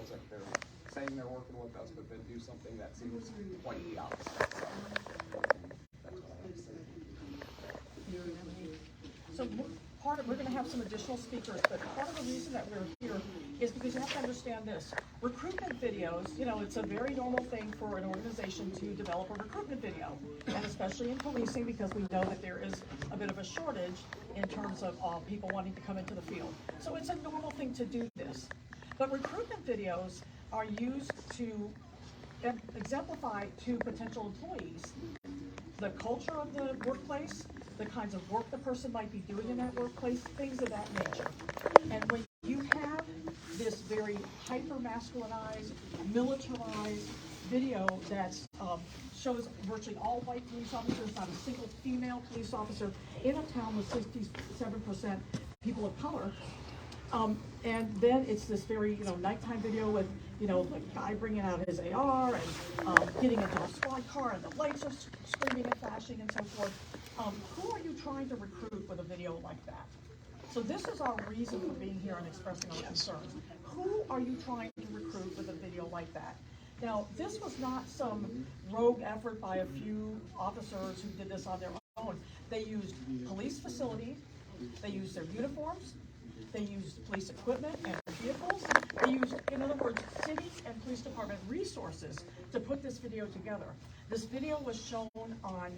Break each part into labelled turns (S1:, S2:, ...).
S1: as if they're saying they're working with us, but then do something that seems quite the opposite. So, that's what I have to say.
S2: So we're going to have some additional speakers, but part of the reason that we're here is because you have to understand this. Recruitment videos, you know, it's a very normal thing for an organization to develop a recruitment video, and especially in policing, because we know that there is a bit of a shortage in terms of people wanting to come into the field. So it's a normal thing to do this. But recruitment videos are used to exemplify to potential employees the culture of the workplace, the kinds of work the person might be doing in that workplace, things of that nature. And when you have this very hyper-masculinized, militarized video that shows virtually all white police officers, not a single female police officer in a town with 67% people of color, and then it's this very, nighttime video with, like a guy bringing out his AR and getting into a squad car and the lights are screaming and flashing and so forth. Who are you trying to recruit with a video like that? So this is our reason for being here and expressing our concerns. Who are you trying to recruit with a video like that? Now, this was not some rogue effort by a few officers who did this on their own. They used police facilities, they used their uniforms, they used police equipment and vehicles. They used, in other words, city and police department resources to put this video together. This video was shown on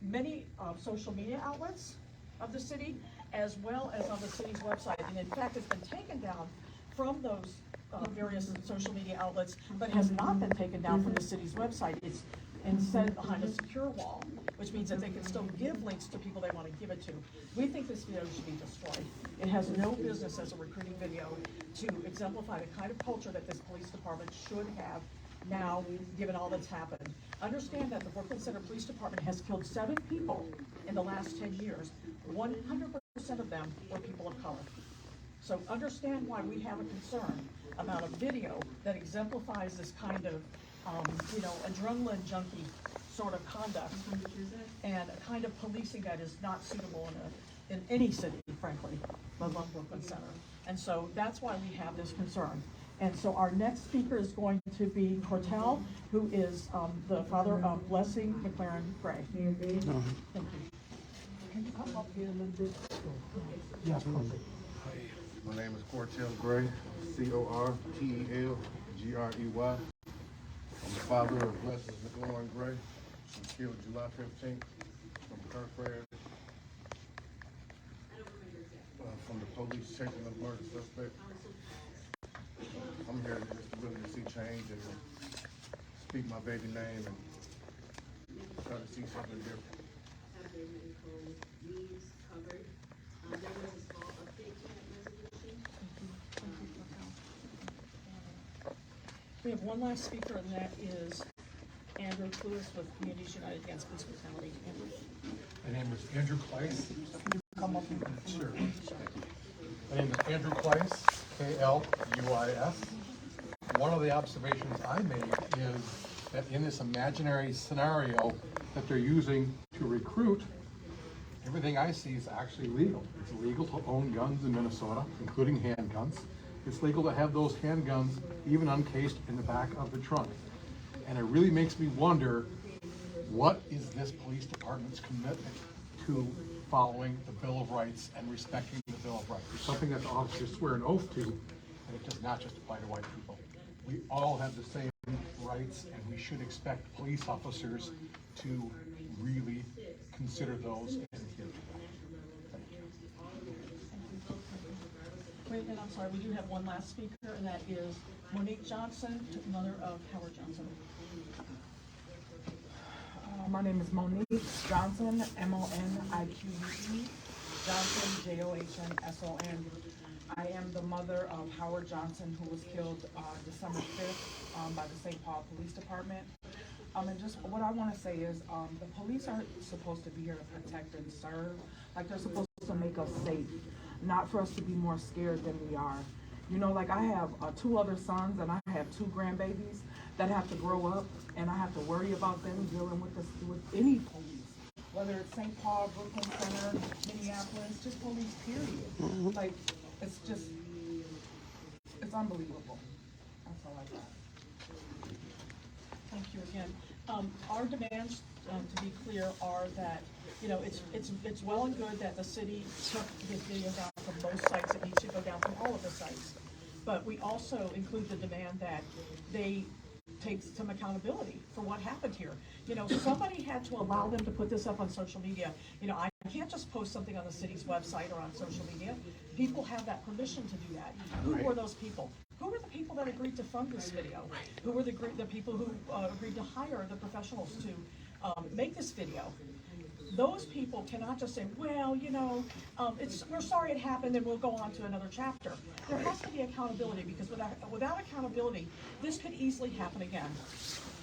S2: many social media outlets of the city, as well as on the city's website. And in fact, it's been taken down from those various social media outlets, but has not been taken down from the city's website. It's instead behind a secure wall, which means that they can still give links to people they want to give it to. We think this video should be destroyed. It has no business as a recruiting video to exemplify the kind of culture that this police department should have now, given all that's happened. Understand that the Brooklyn Center Police Department has killed 7 people in the last 10 years. 100% of them were people of color. So understand why we have a concern about a video that exemplifies this kind of, adrenaline junkie sort of conduct and a kind of policing that is not suitable in any city, frankly, let alone Brooklyn Center. And so that's why we have this concern. And so our next speaker is going to be Cortell, who is the father of Blessing McLaren Gray. Thank you. Can you come up here a little bit?
S3: Yes, please. My name is Cortell Gray, Cortelgrey. I'm the father of Blessing McLaren Gray. She was killed July 15th from a car crash. From the police chasing the murder suspect. I'm here just to really see change and speak my baby name and try to see something different.
S2: We have one last speaker, and that is Andrew Lewis with Communities United Against Police Brutality. Andrew.
S4: My name is Andrew Kleiss.
S2: Come up and
S4: Sure. My name is Andrew Kleiss, K-L-U-I-S. One of the observations I make is that in this imaginary scenario that they're using to recruit, everything I see is actually legal. It's illegal to own guns in Minnesota, including handguns. It's legal to have those handguns even uncased in the back of the trunk. And it really makes me wonder, what is this police department's commitment to following the Bill of Rights and respecting the Bill of Rights? It's something that the officers swear an oath to, and it does not just apply to white people. We all have the same rights, and we should expect police officers to really consider those and adhere to them.
S2: wait, and I'm sorry, we do have one last speaker, and that is Monique Johnson, mother of Howard Johnson.
S5: My name is Monique Johnson, M-O-N-I-Q-U-E, Johnson, J-O-H-N-S-O-N. I am the mother of Howard Johnson, who was killed December 5th by the St. Paul Police Department. And just what I want to say is the police aren't supposed to be here to protect and serve. Like, they're supposed to make us safe, not for us to be more scared than we are. You know, like, I have 2 other sons and I have 2 grandbabies that have to grow up, and I have to worry about them dealing with this, with any police, whether it's St. Paul, Brooklyn Center, Minneapolis, just police, period. Like, it's just, it's unbelievable. That's all I got.
S2: Thank you again. Our demands, to be clear, are that, you know, it's well and good that the city took this video down from both sites. It needs to go down from all of the sites. But we also include the demand that they take some accountability for what happened here. You know, somebody had to allow them to put this up on social media. You know, I can't just post something on the city's website or on social media. People have that permission to do that. Who were those people? Who were the people that agreed to fund this video? Who were the people who agreed to hire the professionals to make this video? Those people cannot just say, well, you know, we're sorry it happened and we'll go on to another chapter. There has to be accountability, because without accountability, this could easily happen again.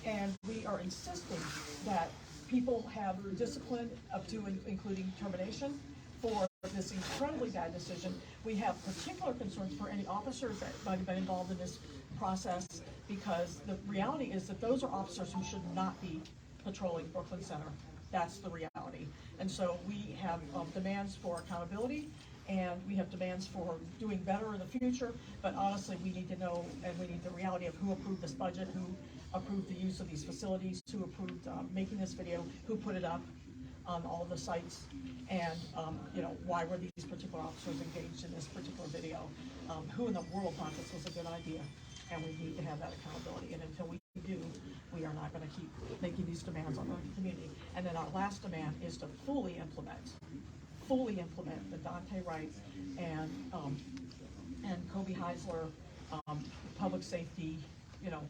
S2: And we are insisting that people have discipline up to and including termination for this incredibly bad decision. We have particular concerns for any officers that might have been involved in this process, because the reality is that those are officers who should not be patrolling Brooklyn Center. That's the reality. And so we have demands for accountability, and we have demands for doing better in the future. But honestly, we need to know, and we need the reality of who approved this budget, who approved the use of these facilities, who approved making this video, who put it up on all the sites, and you know, why were these particular officers engaged in this particular video? Who in the world thought this was a good idea? And we need to have that accountability. And until we do, we are not going to keep making these demands on our community. And then our last demand is to fully implement the Daunte Wright and Kobe Heisler public safety, you know,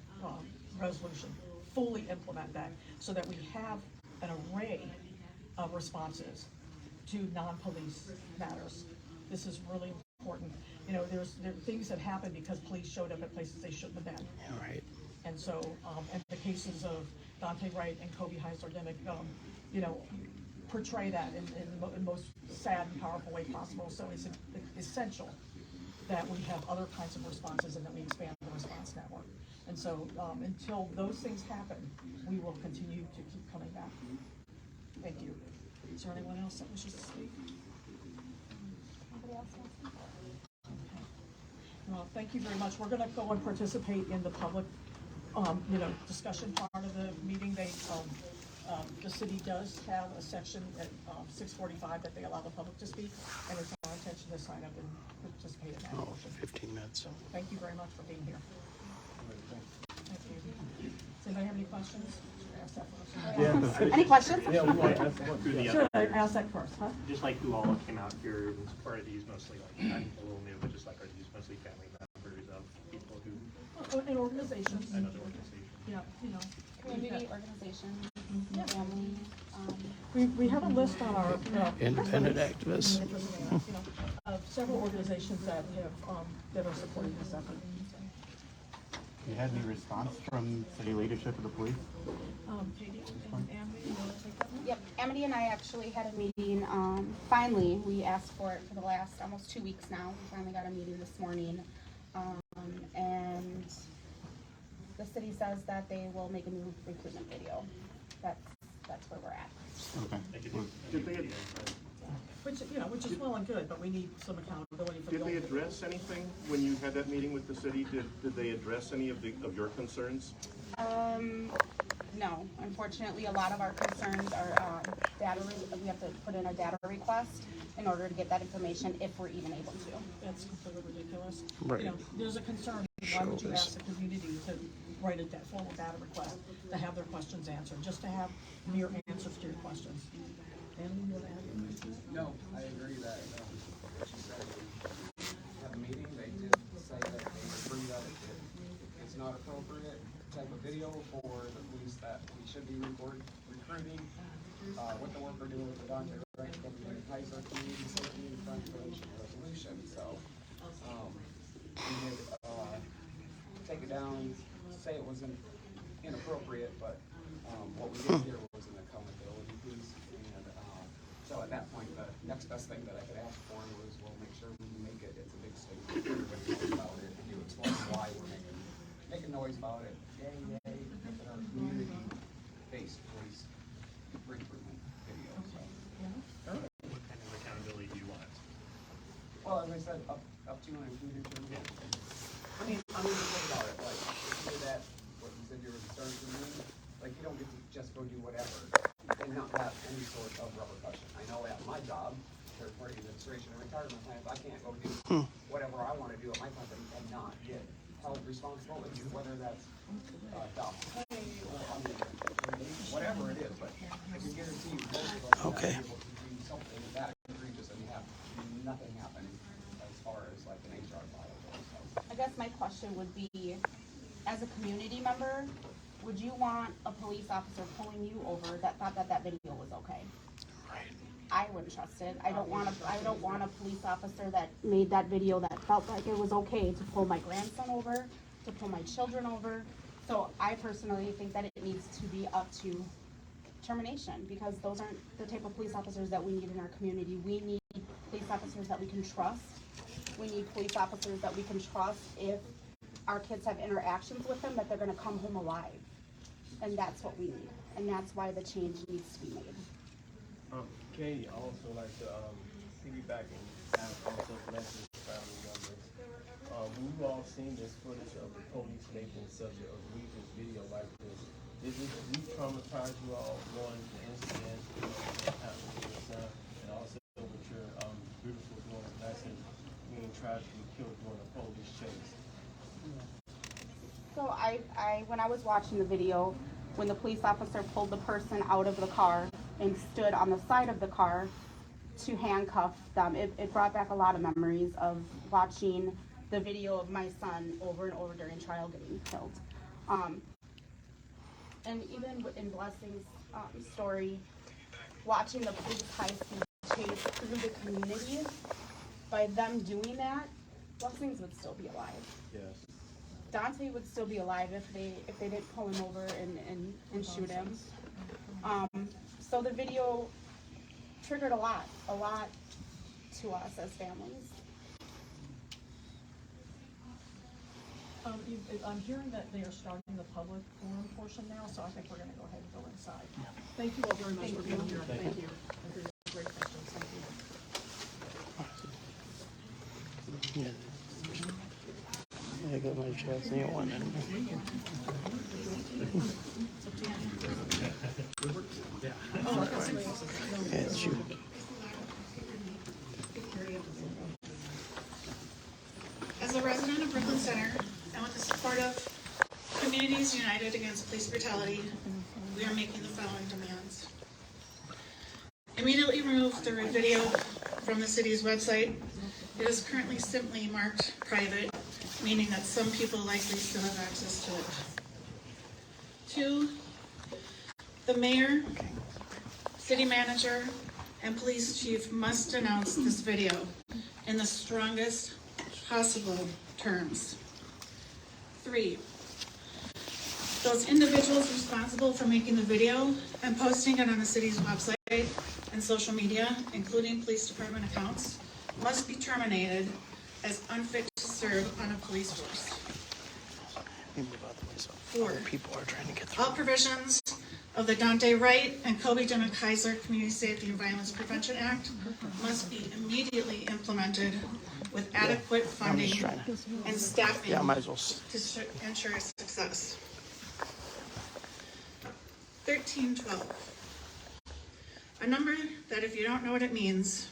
S2: resolution. Fully implement that so that we have an array of responses to non-police matters. This is really important. You know, there are things that happen because police showed up at places they shouldn't have been.
S6: Yeah, right.
S2: And so, and the cases of Daunte Wright and Kobe Heisler, Dimock, you know, portray that in the most sad and powerful way possible. So it's essential that we have other kinds of responses and that we expand the response network. And so, until those things happen, we will continue to keep coming back. Thank you. Is there anyone else that wishes to speak?
S7: Anybody else want to speak?
S2: Okay. Well, thank you very much. We're going to go and participate in the public, you know, discussion part of the meeting. The city does have a section at 6:45 that they allow the public to speak, and it's our intention to sign up and participate in that
S6: Oh,
S2: portion.
S6: 15 minutes.
S2: So thank you very much for being here. Thank you. Does anybody have any questions? Should I ask that first?
S7: Any questions?
S8: Yeah, we might ask one through the
S2: Sure,
S8: other.
S2: ask that first, huh?
S8: Just like who all came out here, or are these mostly like, I'm a little new, but just like, are these mostly family members of people who,
S2: And organizations.
S8: another organization?
S2: Yeah, you know.
S7: Community organization,
S2: Yeah.
S7: family,
S2: We have a list on our.
S6: Independent activists.
S2: You know, of several organizations that have, that are supporting this effort.
S9: You had any response from city leadership of the police?
S2: Katie and Amity, you want to take that one?
S7: Yep, Amity and I actually had a meeting, finally, we asked for it for the last almost 2 weeks now. We finally got a meeting this morning. And the city says that they will make a new recruitment video. That's where we're at.
S9: Okay.
S3: Did they,
S2: Which is well and good, but we need some accountability for the.
S3: did they
S2: old-
S3: address anything when you had that meeting with the city? Did they address any of your concerns?
S7: No, unfortunately, a lot of our concerns are, we have to put in a data request in order to get that information if we're even able to.
S2: That's completely ridiculous.
S6: Right.
S2: You know, there's a concern, why would you
S6: Shows.
S2: ask the community to write a formal data request to have their questions answered, just to have mere answers to your questions? Andy, you want to add anything to that?
S1: No, I agree that, she said, have a meeting, they did say that they agree that it's not appropriate type of video for the police that we should be recruiting, with the work we're doing with the Daunte Wright, Heisler Community Safety and Crime Prevention Resolution, so, we did, take it down, say it wasn't inappropriate, but, what we did here was an accountability piece, and, so at that point, the next best thing that I could ask for was, we'll make sure we make it, it's a big statement, everybody knows about it, and you explain why we're making noise about it, yay, look at our community-based police recruitment video, so.
S8: What kind of accountability do you want?
S1: Well, as I said, up to and including to. I mean, just think about it, like, concerns with me, like, you don't get to just go do whatever and not have any sort of repercussion. I know at my job, for administration and retirement plans, I can't go do whatever I wanna do at my company and not get held responsible, whether that's, dock pay or, I mean, whatever it is, but I can guarantee you, most of us
S6: Okay.
S1: are able to do something that egregious and have nothing happen as far as like an HR file goes, so.
S7: I guess my question would be, as a community member, would you want a police officer pulling you over that thought that that video was okay? I wouldn't trust it. I don't want a police officer that made that video that felt like it was okay to pull my grandson over, to pull my children over. So I personally think that it needs to be up to termination, because those aren't the type of police officers that we need in our community. We need police officers that we can trust. We need police officers that we can trust if our kids have interactions with them, that they're gonna come home alive. And that's what we need. And that's why the change needs to be made.
S10: Katie, I also like to piggyback and have also message to family members. We've all seen this footage of the police making such an egregious video like this. Did this re-traumatize you all, one, the incident that happened to your son, and also with your beautiful daughter Lesson being tragically killed during a police chase?
S7: So when I was watching the video, when the police officer pulled the person out of the car and stood on the side of the car to handcuff them, it brought back a lot of memories of watching the video of my son over and over during trial getting killed. And even in Blessing's story, watching the police high-speed chase through the community, by them doing that, Blessings would still be alive.
S10: Yes.
S7: Daunte would still be alive if they didn't pull him over and shoot him. So the video triggered a lot to us as families.
S2: I'm hearing that they are starting the public forum portion now, so I think we're gonna go ahead and go inside. Thank you all very much for being here. Thank you. And these are great questions. Thank you.
S6: I got my Chesney one in there. Yeah, shoot.
S11: As a resident of Brooklyn Center, and with the support of Communities United Against Police Brutality, we are making the following demands. Immediately remove the video from the city's website. It is currently simply marked private, meaning that some people likely still have access to it. 2, the mayor, city manager, and police chief must announce this video in the strongest possible terms. 3, those individuals responsible for making the video and posting it on the city's website and social media, including police department accounts, must be terminated as unfit to serve on a police force. 4,
S6: People are trying to get through.
S11: all provisions of the Daunte, Wright, and Dimock Heisler Community Safety and Violence Prevention Act must be immediately implemented with adequate funding and staffing
S6: Yeah, I might as well.
S11: to ensure success. 1312. A number that, if you don't know what it means,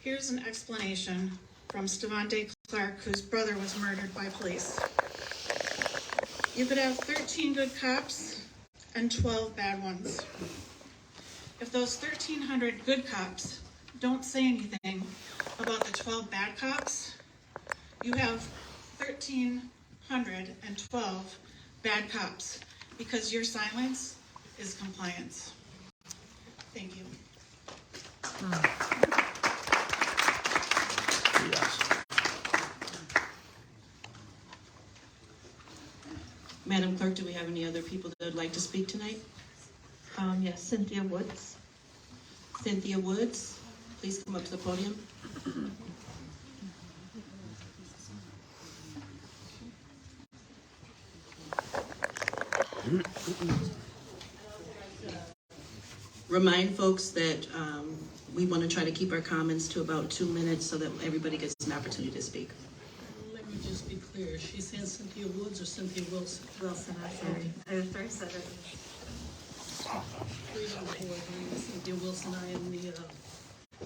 S11: here's an explanation from Stevante Clark, whose brother was murdered by police. You could have 13 good cops and 12 bad ones. If those 1,300 good cops don't say anything about the 12 bad cops, you have 1,312 bad cops, because your silence is compliance. Thank you.
S6: Yes.
S12: Madam Clerk, do we have any other people that would like to speak tonight? Yes, Cynthia Woods. Cynthia Woods, please come up to the podium. Remind folks that we want to try to keep our comments to about 2 minutes so that everybody gets an opportunity to speak.
S13: me just be clear. She's saying Cynthia Woods or Cynthia Wilson?
S12: Wilson, I'm sorry. I first said it.
S13: Please don't record. My name is Cynthia Wilson. I am the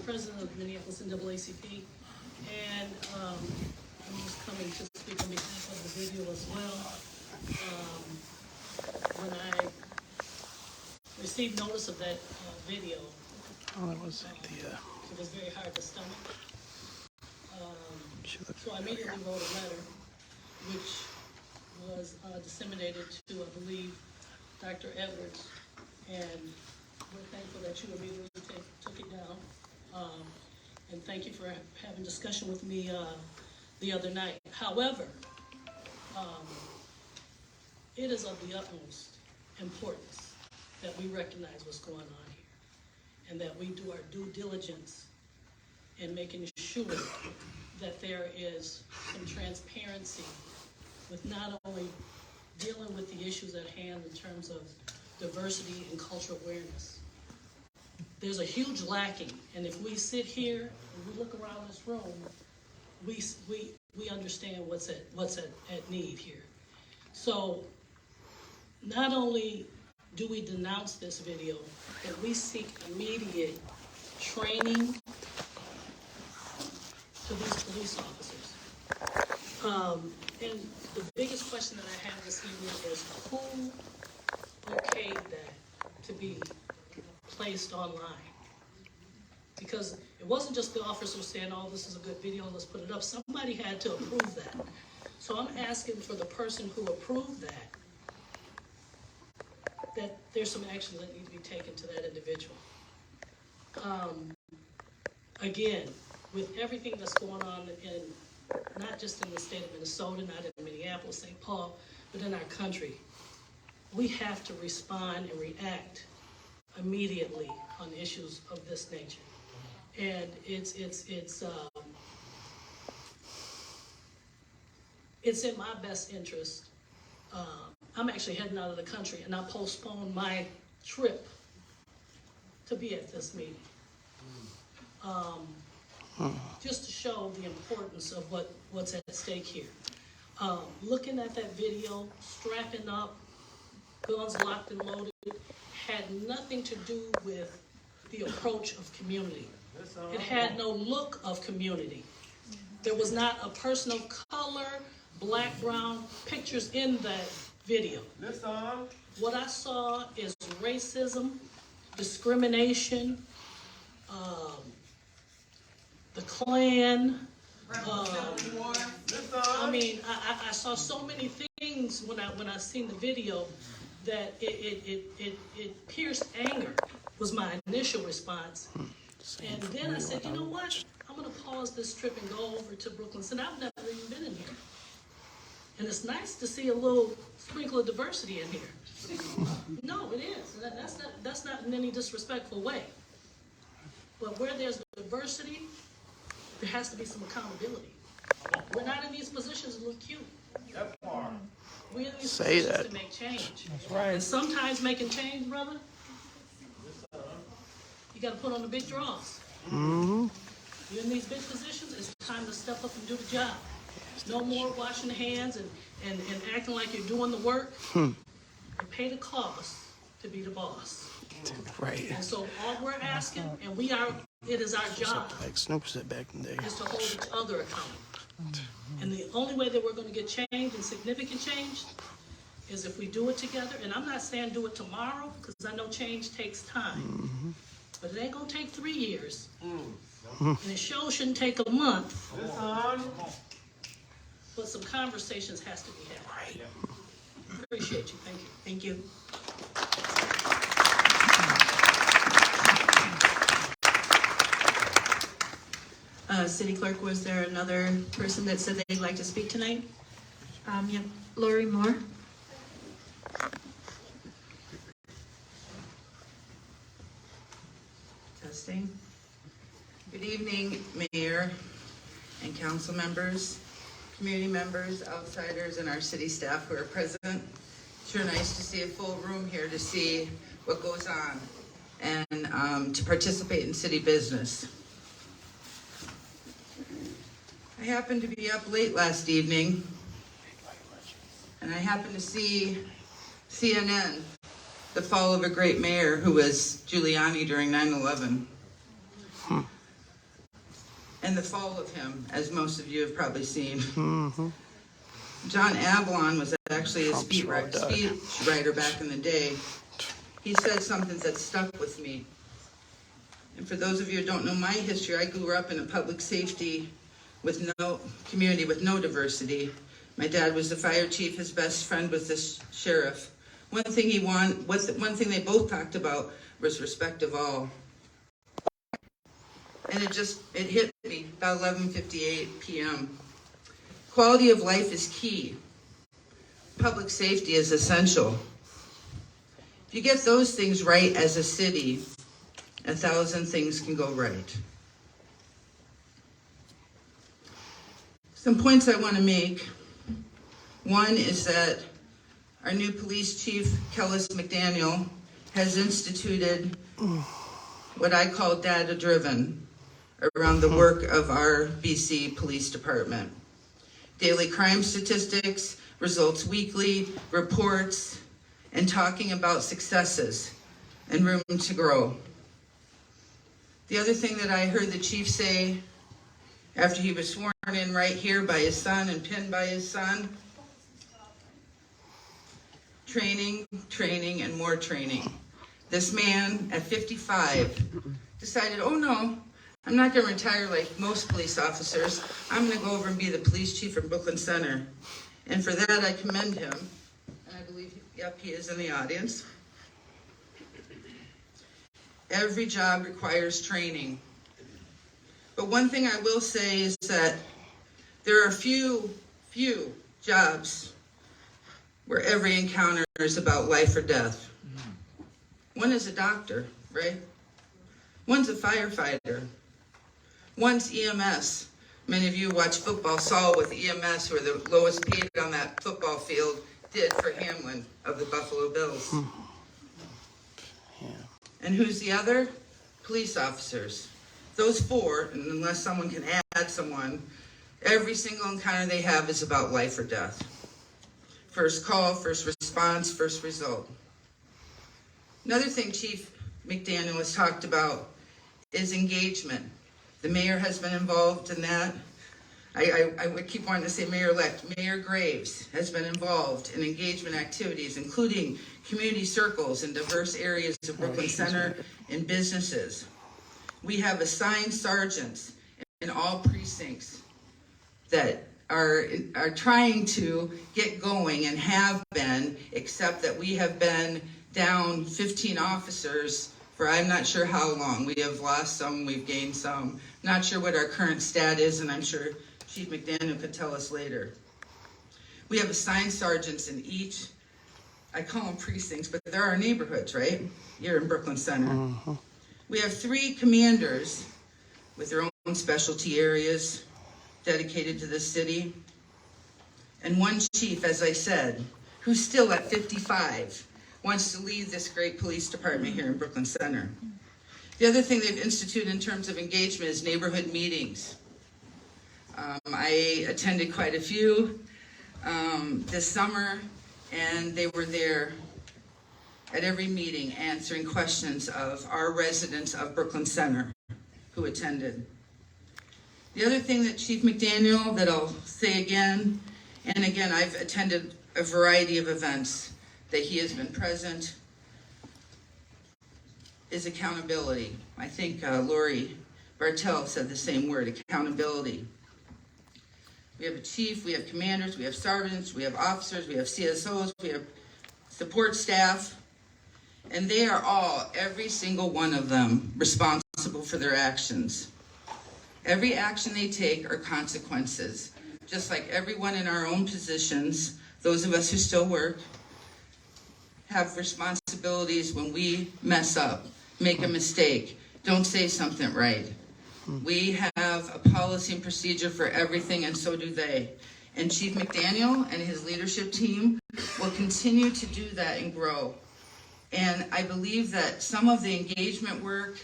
S13: president of Minneapolis NAACP. And I'm just coming to speak on behalf of the video as well. When I received notice of that video,
S6: that was Cynthia.
S13: it was very hard to stomach. So I immediately wrote a letter, which was disseminated to, I believe, Dr. Edwards, and we're thankful that you immediately took it down. And thank you for having discussion with me the other night. However, it is of the utmost importance that we recognize what's going on here, and that we do our due diligence in making sure that there is some transparency with not only dealing with the issues at hand in terms of diversity and cultural awareness. There's a huge lacking, and if we sit here and we look around this room, we understand what's at need here. So not only do we denounce this video, but we seek immediate training to these police officers. And the biggest question that I have this evening is who okayed that to be placed online? Because it wasn't just the officer saying, oh, this is a good video, let's put it up. Somebody had to approve that. So I'm asking for the person who approved that there's some action that need to be taken to that individual. Again, with everything that's going on not just in the state of Minnesota, not in Minneapolis, St. Paul, but in our country, we have to respond and react immediately on issues of this nature. And it's in my best interest. I'm actually heading out of the country, and I postponed my trip to be at this meeting. Just to show the importance of what's at stake here. Looking at that video, strapping up, guns locked and loaded, had nothing to do with the approach of community. It had no look of community. There was not a person of color, black, brown, pictures in that video. What I saw is racism, discrimination, the Klan. I mean, I saw so many things when I seen the video that it pierced anger was my initial response. And then I said, you know what? I'm going to pause this trip and go over to Brooklyn. And I've never even been in here. And it's nice to see a little sprinkle of diversity in here. No, it is. That's not in any disrespectful way. But where there's diversity, there has to be some accountability. We're not in these positions to look cute. We're in these positions to make change.
S6: That's right.
S13: And sometimes making change, brother, you got to put on the big draws.
S6: Mm-hmm.
S13: You're in these big positions, it's time to step up and do the job. No more washing hands and acting like you're doing the work. And pay the cost to be the boss.
S6: Right.
S13: And so all we're asking, and it is our job,
S6: Like Snoop said back in the day.
S13: is to hold each other accountable. And the only way that we're going to get change and significant change is if we do it together. And I'm not saying do it tomorrow, because I know change takes time. But it ain't going to take 3 years. And it sure shouldn't take a month. But some conversations has to be had. Right. Appreciate you. Thank you.
S12: Thank you. City Clerk, was there another person that said they'd like to speak tonight? Yep. Lori Moore.
S14: Testing. Good evening, Mayor and council members, community members, outsiders, and our city staff who are present. Sure nice to see a full room here to see what goes on and to participate in city business. I happened to be up late last evening, and I happened to see CNN, the fall of a great mayor who was Giuliani during 9/11. And the fall of him, as most of you have probably seen. John Avalon was actually a speechwriter back in the day. He said something that stuck with me. And for those of you who don't know my history, I grew up in a public safety with no community, with no diversity. My dad was the fire chief, his best friend was the sheriff. One thing they both talked about was respect of all. And it hit me about 11:58 p.m. Quality of life is key. Public safety is essential. If you get those things right as a city, 1,000 things can go right. Some points I want to make. One is that our new police chief, Kellis McDaniel, has instituted what I call data-driven around the work of our BC Police Department. Daily crime statistics, results weekly, reports, and talking about successes and room to grow. The other thing that I heard the chief say after he was sworn in right here by his son and pinned by his son, training, training, and more training. This man at 55 decided, oh no, I'm not going to retire like most police officers. I'm going to go over and be the police chief in Brooklyn Center. And for that, I commend him. And I believe, yep, he is in the audience. Every job requires training. But one thing I will say is that there are few jobs where every encounter is about life or death. One is a doctor, right? One's a firefighter. One's EMS. Many of you watch football, saw what the EMS, who are the lowest paid on that football field, did for Hamlin of the Buffalo Bills. And who's the other? Police officers. Those four, and unless someone can add someone, every single encounter they have is about life or death. First call, first response, first result. Another thing Chief McDaniel has talked about is engagement. The mayor has been involved in that. I would keep wanting to say Mayor-elect. Mayor Graves has been involved in engagement activities, including community circles in diverse areas of Brooklyn Center and businesses. We have assigned sergeants in all precincts that are trying to get going and have been, except that we have been down 15 officers for I'm not sure how long. We have lost some, we've gained some. Not sure what our current stat is, and I'm sure Chief McDaniel could tell us later. We have assigned sergeants in each, I call them precincts, but there are neighborhoods, right? Here in Brooklyn Center. We have 3 commanders with their own specialty areas dedicated to the city. And 1 chief, as I said, who's still at 55, wants to lead this great police department here in Brooklyn Center. The other thing they've instituted in terms of engagement is neighborhood meetings. I attended quite a few this summer, and they were there at every meeting answering questions of our residents of Brooklyn Center who attended. The other thing that Chief McDaniel, that I'll say again and again, I've attended a variety of events that he has been present, is accountability. I think Lori Bartell said the same word, accountability. We have a chief, we have commanders, we have sergeants, we have officers, we have CSOs, we have support staff, and they are all, every single one of them, responsible for their actions. Every action they take are consequences. Just like everyone in our own positions, those of us who still work, have responsibilities when we mess up, make a mistake, don't say something right. We have a policy and procedure for everything, and so do they. And Chief McDaniel and his leadership team will continue to do that and grow. And I believe that some of the engagement work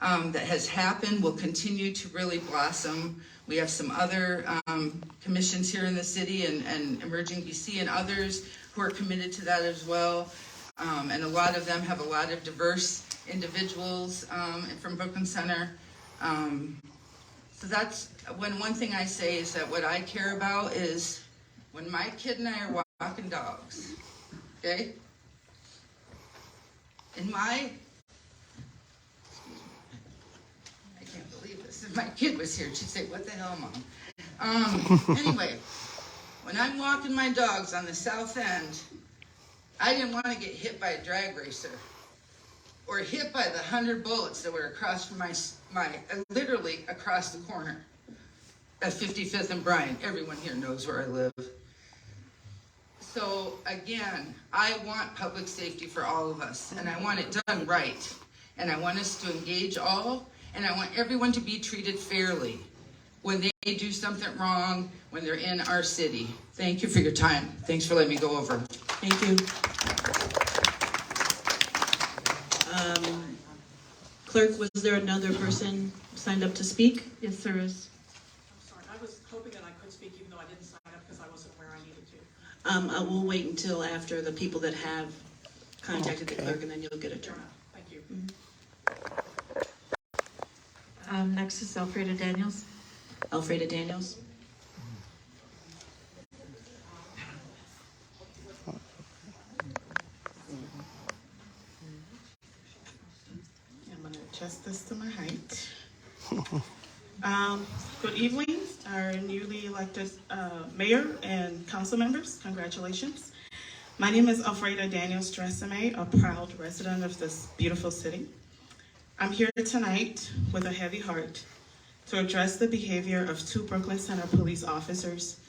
S14: that has happened will continue to really blossom. We have some other commissions here in the city and Emerging BC and others who are committed to that as well. And a lot of them have a lot of diverse individuals from Brooklyn Center. So that's one thing I say is that what I care about is when my kid and I are walking dogs, okay? In my, I can't believe this. If my kid was here, she'd say, "What the hell, Mom?" Anyway, when I'm walking my dogs on the south end, I didn't want to get hit by a drag racer or hit by the 100 bullets that were across from my literally across the corner at 55th and Bryant. Everyone here knows where I live. So again, I want public safety for all of us, and I want it done right. And I want us to engage all, and I want everyone to be treated fairly when they do something wrong, when they're in our city. Thank you for your time. Thanks for letting me go over.
S12: Thank you. Clerk, was there another person signed up to speak? Yes, there is.
S2: I'm sorry, I was hoping that I could speak even though I didn't sign up because I wasn't where I needed to.
S12: We'll wait until after the people that have contacted the clerk, and then you'll get a turn.
S2: Thank you.
S12: Next is Alfreda Daniels. Alfreda Daniels.
S11: I'm going to adjust this to my height. Good evening, our newly elected mayor and council members. Congratulations. My name is Alfreda Daniels Dressame, a proud resident of this beautiful city. I'm here tonight with a heavy heart to address the behavior of 2 Brooklyn Center police officers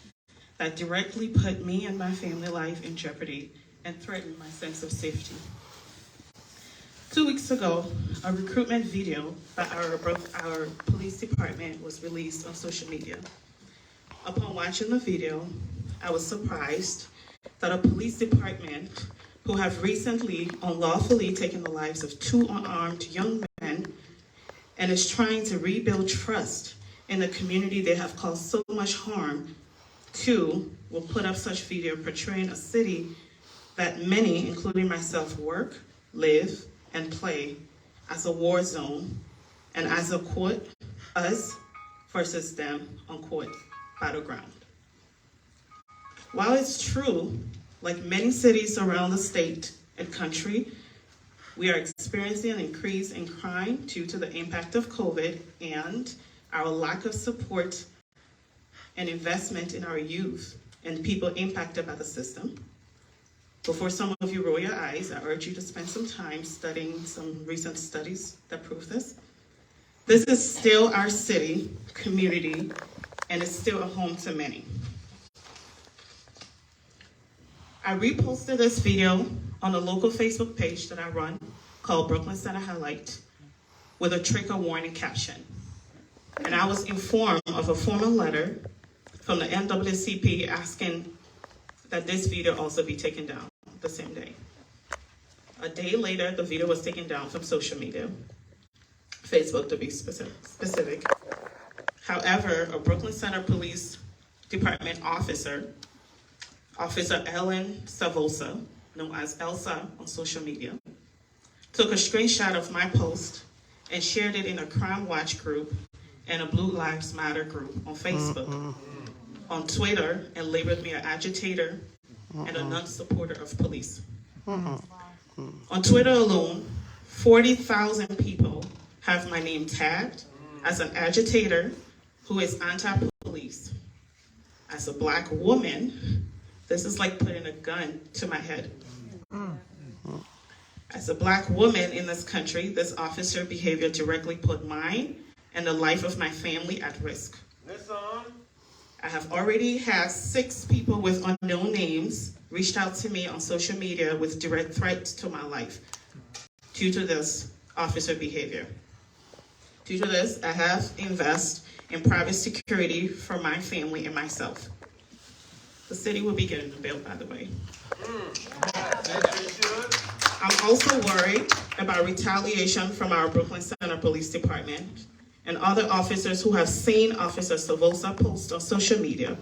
S11: that directly put me and my family life in jeopardy and threatened my sense of safety. 2 weeks ago, a recruitment video by our police department was released on social media. Upon watching the video, I was surprised that a police department who have recently unlawfully taken the lives of 2 unarmed young men and is trying to rebuild trust in the community they have caused so much harm to will put up such video portraying a city that many, including myself, work, live, and play as a war zone and as a, quote, us versus them, unquote, battleground. While it's true, like many cities around the state and country, we are experiencing an increase in crime due to the impact of COVID and our lack of support and investment in our youth and people impacted by the system. Before some of you roll your eyes, I urge you to spend some time studying some recent studies that prove this. This is still our city, community, and it's still a home to many. I reposted this video on a local Facebook page that I run called Brooklyn Center Highlight with a trigger warning caption. And I was informed of a formal letter from the NAACP asking that this video also be taken down the same day. A day later, the video was taken down from social media, Facebook to be specific. However, a Brooklyn Center Police Department officer, Officer Ellen Savosa, known as Elsa on social media, took a screenshot of my post and shared it in a Crime Watch group and a Blue Lives Matter group on Facebook, on Twitter, and labeled me an agitator and a non-supporter of police. On Twitter alone, 40,000 people have my name tagged as an agitator who is anti-police. As a Black woman, this is like putting a gun to my head. As a Black woman in this country, this officer behavior directly put mine and the life of my family at risk. I have already had 6 people with unknown names reached out to me on social media with direct threats to my life due to this officer behavior. Due to this, I have invested in private security for my family and myself. The city will be getting a bill, by the way.
S15: I'm also worried about retaliation from our Brooklyn Center Police Department and other officers who have seen Officer Savosa post on social media.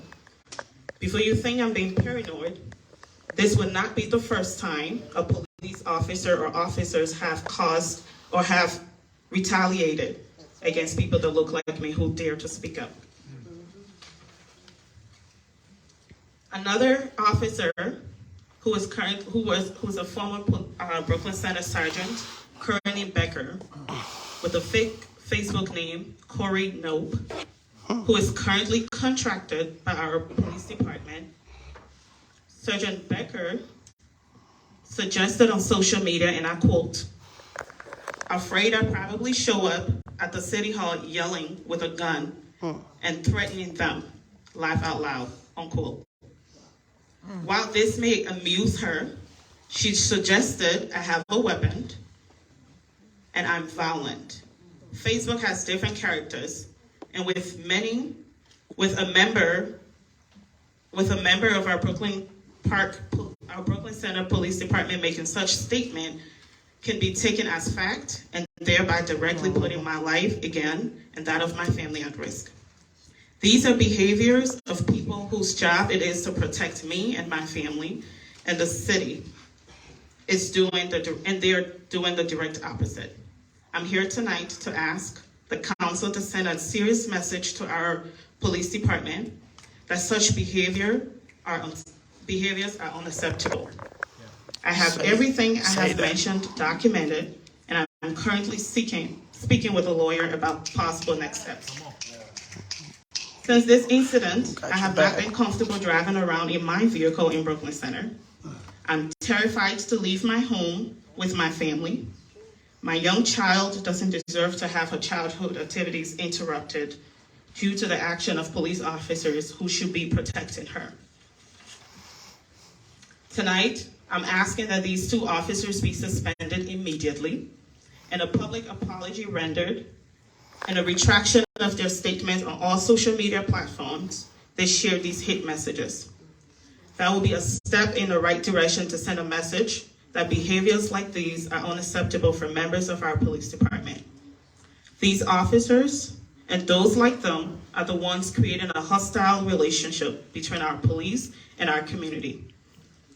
S15: Before you think I'm being paranoid, this would not be the first time a police officer or officers have caused or have retaliated against people that look like me who dare to speak up. Another officer who's a former Brooklyn Center Sergeant, Courtney Becker, with a fake Facebook name, Corey Nope, who is currently contracted by our police department. Sergeant Becker suggested on social media, and I quote, "Afraid I'll probably show up at the city hall yelling with a gun and threatening them, laugh out loud," unquote. While this may amuse her, she suggested I have a weapon and I'm violent. Facebook has different characters, and with a member of our Brooklyn Center Police Department making such statement can be taken as fact and thereby directly putting my life again and that of my family at risk. These are behaviors of people whose job it is to protect me and my family, and the city is doing and they're doing the direct opposite. I'm here tonight to ask the council to send a serious message to our police department that such behaviors are unacceptable. I have everything I have mentioned documented, and I'm currently speaking with a lawyer about possible next steps. Since this incident, I have not been comfortable driving around in my vehicle in Brooklyn Center. I'm terrified to leave my home with my family. My young child doesn't deserve to have her childhood activities interrupted due to the action of police officers who should be protecting her. Tonight, I'm asking that these two officers be suspended immediately and a public apology rendered and a retraction of their statements on all social media platforms they shared these hate messages. That will be a step in the right direction to send a message that behaviors like these are unacceptable for members of our police department. These officers and those like them are the ones creating a hostile relationship between our police and our community.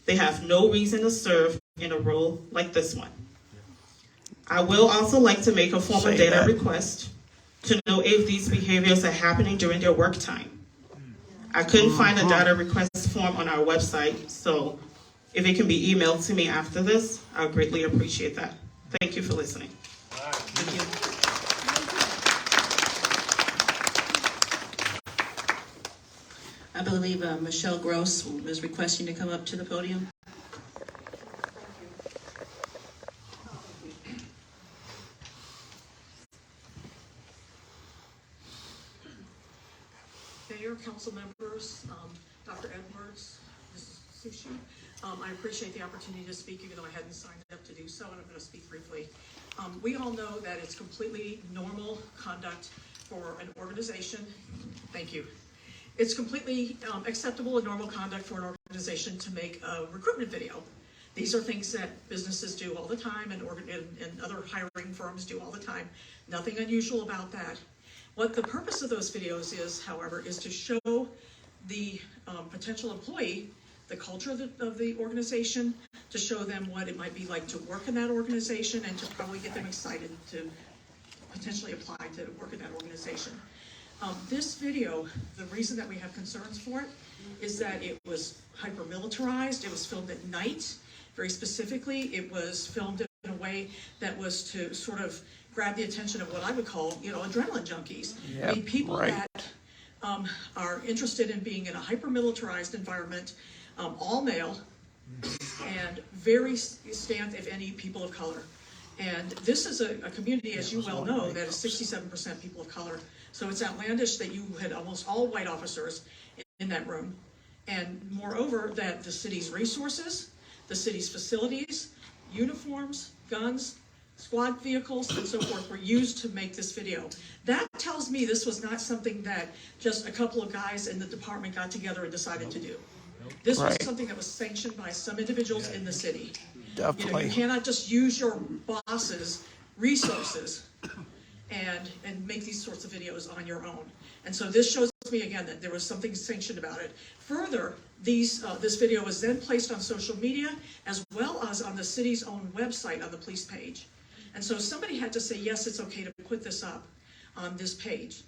S15: They have no reason to serve in a role like this one. I will also like to make a formal data request to know if these behaviors are happening during their work time. I couldn't find a data request form on our website, so if it can be emailed to me after this, I'll greatly appreciate that. Thank you for listening. Thank you.
S12: I believe Michelle Gross was requesting to come up to the podium.
S2: Mayor, council members, Dr. Edwards, Mrs. Sushi, I appreciate the opportunity to speak, even though I hadn't signed up to do so, and I'm going to speak briefly. We all know that it's completely normal conduct for an organization. Thank you. It's completely acceptable and normal conduct for an organization to make a recruitment video. These are things that businesses do all the time and other hiring firms do all the time. Nothing unusual about that. What the purpose of those videos is, however, is to show the potential employee the culture of the organization, to show them what it might be like to work in that organization, and to probably get them excited to potentially apply to work in that organization. This video, the reason that we have concerns for it is that it was hyper-militarized. It was filmed at night. Very specifically, it was filmed in a way that was to sort of grab the attention of what I would call, adrenaline junkies.
S6: Yep,
S2: I mean, people
S6: right.
S2: that are interested in being in a hyper-militarized environment, all male, and very scant, if any, people of color. And this is a community, as you well know, that is 67% people of color. So it's outlandish that you had almost all white officers in that room. And moreover, that the city's resources, the city's facilities, uniforms, guns, squad vehicles, and so forth were used to make this video. That tells me this was not something that just a couple of guys in the department got together and decided to do. This was
S6: Right.
S2: something that was sanctioned by some individuals in the city. You know,
S6: Definitely.
S2: you cannot just use your boss's resources and make these sorts of videos on your own. And so this shows me again that there was something sanctioned about it. Further, this video was then placed on social media as well as on the city's own website on the police page. And so somebody had to say, yes, it's okay to put this up on this page.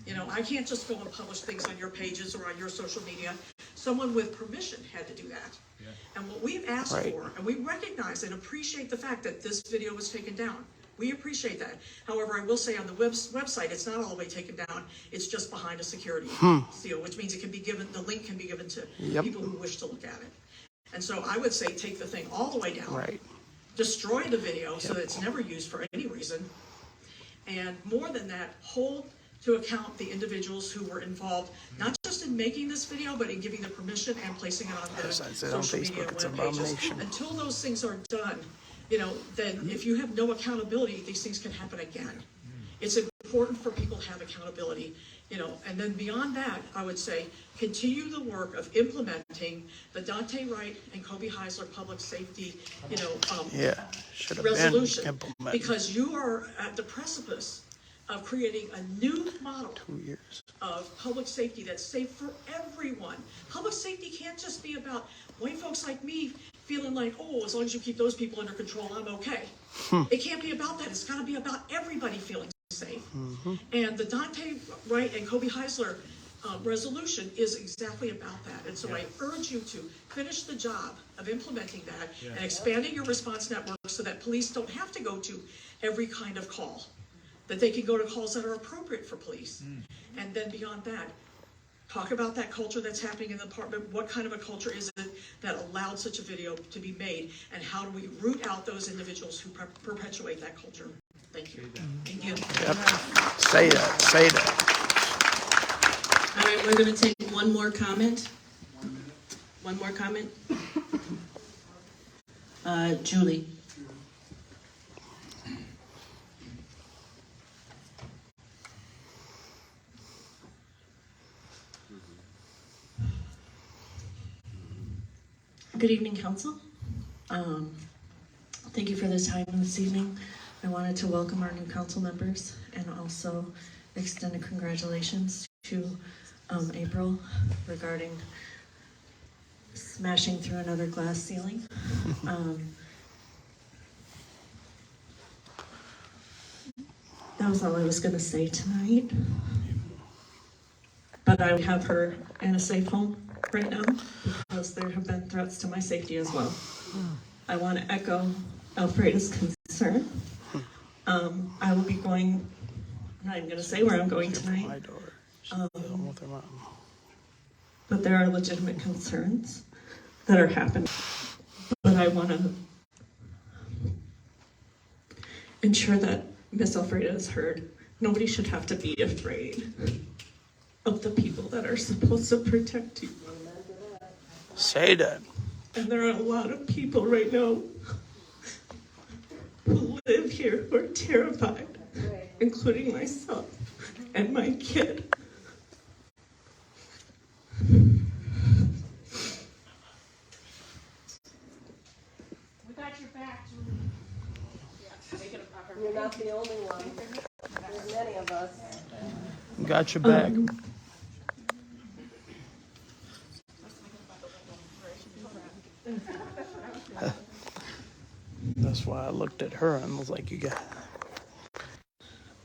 S2: You know, I can't just go and publish things on your pages or on your social media. Someone with permission had to do that. And what we've asked
S6: Right.
S2: for, and we recognize and appreciate the fact that this video was taken down. We appreciate that. However, I will say on the website, it's not all the way taken down. It's just behind a security seal, which means it can be given, the link can be given to people who wish to look at it. And so I would say take the thing all the way down.
S6: Right.
S2: Destroy the video so that it's never used for any reason. And more than that, hold to account the individuals who were involved, not just in making this video, but in giving the permission and placing it on the
S6: As I said on
S2: social media
S6: Facebook, it's
S2: web
S6: an
S2: pages.
S6: abomination.
S2: Until those things are done, you know, then if you have no accountability, these things can happen again. It's important for people to have accountability, you know, and then beyond that, I would say, continue the work of implementing the Daunte, Wright, and Kobe Heisler public safety, you know,
S6: should have been
S2: resolution.
S6: implemented.
S2: Because you are at the precipice of creating a new model
S6: 2 years.
S2: of public safety that's safe for everyone. Public safety can't just be about white folks like me feeling like, oh, as long as you keep those people under control, I'm okay. It can't be about that. It's got to be about everybody feeling safe. And the Daunte, Wright, and Kobe Heisler resolution is exactly about that. And so I urge you to finish the job of implementing that and expanding your response network so that police don't have to go to every kind of call, that they can go to calls that are appropriate for police. And then beyond that, talk about that culture that's happening in the department. What kind of a culture is it that allowed such a video to be made? And how do we root out those individuals who perpetuate that culture? Thank you. Thank you.
S6: Yep. Say that. Say that.
S12: All right, we're going to take one more comment. One more comment. Julie. Good evening, Council. Thank you for the time this evening. I wanted to welcome our new council members and also extend a congratulations to April regarding smashing through another glass ceiling. That was all I was going to say tonight. But I have her in a safe home right now because there have been threats to my safety as well. I want to echo Alfreda's concern. I will be going, I'm not even going to say where I'm going tonight, but there are legitimate concerns that are happening. But I want to ensure that Miss Alfreda is heard. Nobody should have to be afraid of the people that are supposed to protect you.
S6: Say that.
S12: And there are a lot of people right now who live here who are terrified, including myself and my kid.
S2: We got your back, Julie.
S16: You're not the only one. There's many of us.
S6: Got your back. That's why I looked at her and was like, you got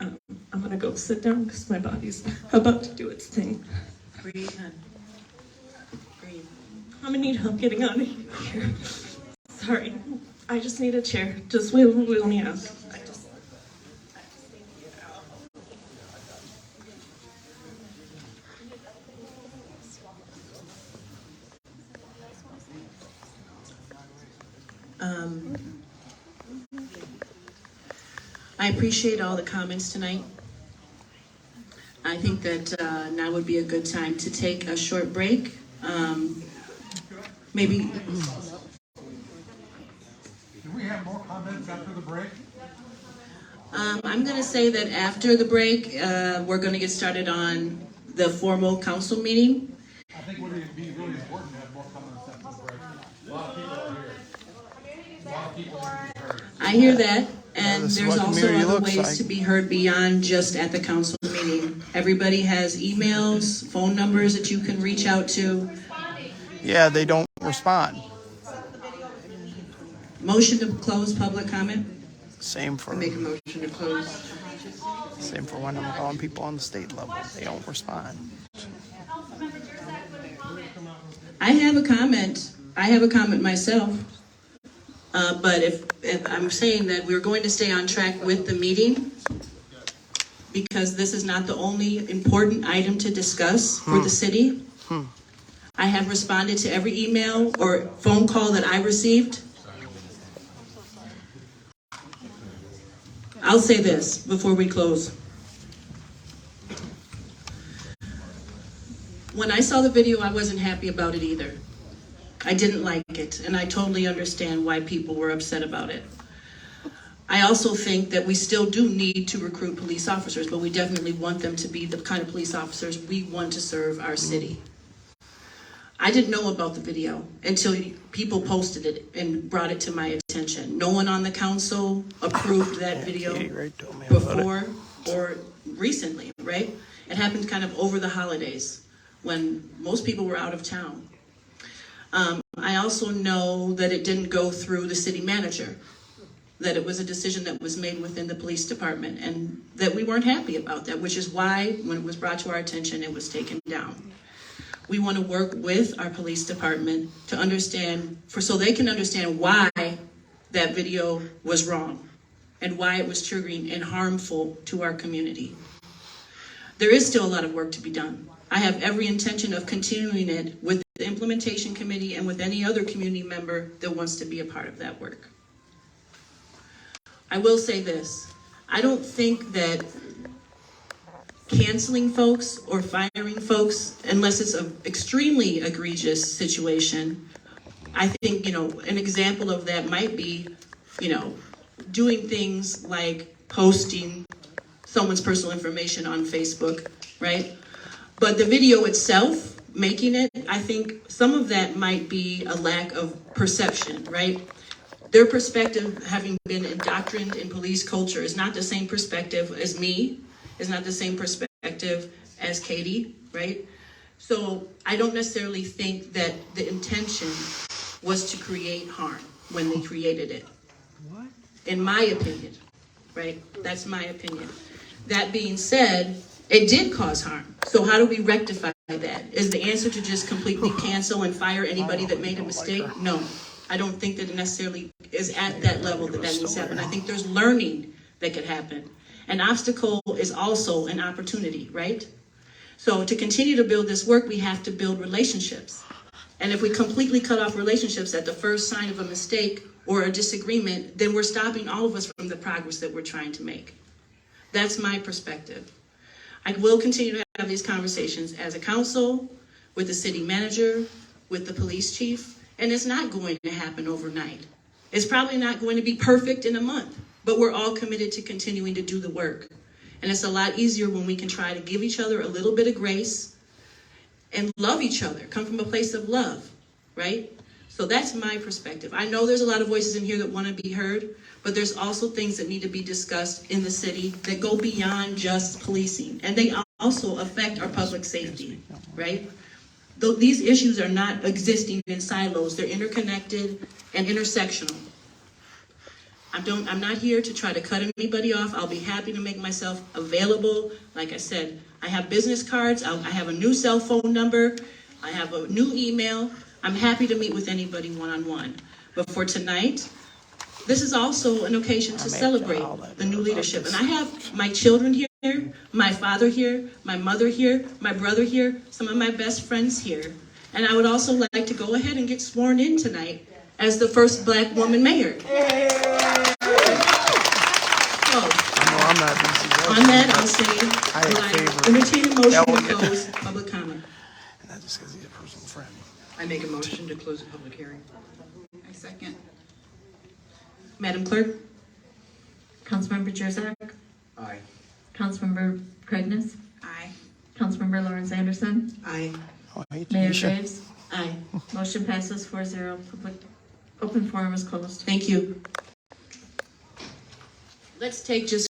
S12: I'm gonna go sit down because my body's about to do its thing. Breathe in. Breathe. I'm gonna need help getting out of here. Sorry, I just need a chair. Just wheel me out. I appreciate all the comments tonight. I think that now would be a good time to take a short break. Maybe.
S4: Do we have more comments after the break?
S12: I'm going to say that after the break, we're going to get started on the formal council meeting.
S4: I think it would be really important to have more comments.
S17: I hear that, and
S6: this is
S17: there's
S6: what
S17: also
S6: community
S17: other
S6: looks
S17: ways
S6: like.
S17: to be heard beyond just at the council meeting. Everybody has emails, phone numbers that you can reach out to.
S6: Yeah, they don't respond.
S17: Motion to close public comment?
S6: Same for
S17: Make a motion to close.
S6: when I'm calling people on the state level. They don't respond.
S17: I have a comment myself. But if I'm saying that we're going to stay on track with the meeting, because this is not the only important item to discuss for the city. I have responded to every email or phone call that I received. I'll say this before we close. When I saw the video, I wasn't happy about it either. I didn't like it, and I totally understand why people were upset about it. I also think that we still do need to recruit police officers, but we definitely want them to be the kind of police officers we want to serve our city. I didn't know about the video until people posted it and brought it to my attention. No one on the council approved that video before or recently, right? It happened kind of over the holidays when most people were out of town. I also know that it didn't go through the city manager, that it was a decision that was made within the police department, and that we weren't happy about that, which is why, when it was brought to our attention, it was taken down. We want to work with our police department to understand, so they can understand why that video was wrong and why it was triggering and harmful to our community. There is still a lot of work to be done. I have every intention of continuing it with the implementation committee and with any other community member that wants to be a part of that work. I will say this, I don't think that canceling folks or firing folks, unless it's an extremely egregious situation, I think, an example of that might be, doing things like posting someone's personal information on Facebook, right? But the video itself, making it, I think some of that might be a lack of perception, right? Their perspective, having been indoctrined in police culture, is not the same perspective as me, is not the same perspective as Katie, right? So I don't necessarily think that the intention was to create harm when they created it. What? In my opinion, right? That's my opinion. That being said, it did cause harm. So how do we rectify that? Is the answer to just completely cancel and fire anybody that made a mistake? No. I don't think that it necessarily is at that level that needs to happen. I think there's learning that could happen. An obstacle is also an opportunity, right? So to continue to build this work, we have to build relationships. And if we completely cut off relationships at the first sign of a mistake or a disagreement, then we're stopping all of us from the progress that we're trying to make. That's my perspective. I will continue to have these conversations as a council, with the city manager, with the police chief, and it's not going to happen overnight. It's probably not going to be perfect in a month, but we're all committed to continuing to do the work. And it's a lot easier when we can try to give each other a little bit of grace and love each other, come from a place of love, right? So that's my perspective. I know there's a lot of voices in here that want to be heard, but there's also things that need to be discussed in the city that go beyond just policing, and they also affect our public safety, right? Though these issues are not existing in silos, they're interconnected and intersectional. I'm not here to try to cut anybody off. I'll be happy to make myself available. Like I said, I have business cards, I have a new cell phone number, I have a new email. I'm happy to meet with anybody one-on-one. But for tonight, this is also an occasion to celebrate the new leadership. And I have my children here, my father here, my mother here, my brother here, some of my best friends here. And I would also like to go ahead and get sworn in tonight as the first Black woman mayor. So, on that, I'll say, I entertain a motion to close public comment.
S6: And that's just because he's a personal friend.
S17: I make a motion to close the public hearing.
S7: I second.
S17: Madam Clerk?
S18: Councilmember Jerzak?
S8: Aye.
S18: Councilmember Craignis?
S7: Aye.
S18: Councilmember Lawrence Anderson?
S17: Aye.
S18: Mayor Graves?
S17: Aye.
S18: Motion passes 4-0. Public Open forum is closed.
S17: Thank you. Let's take just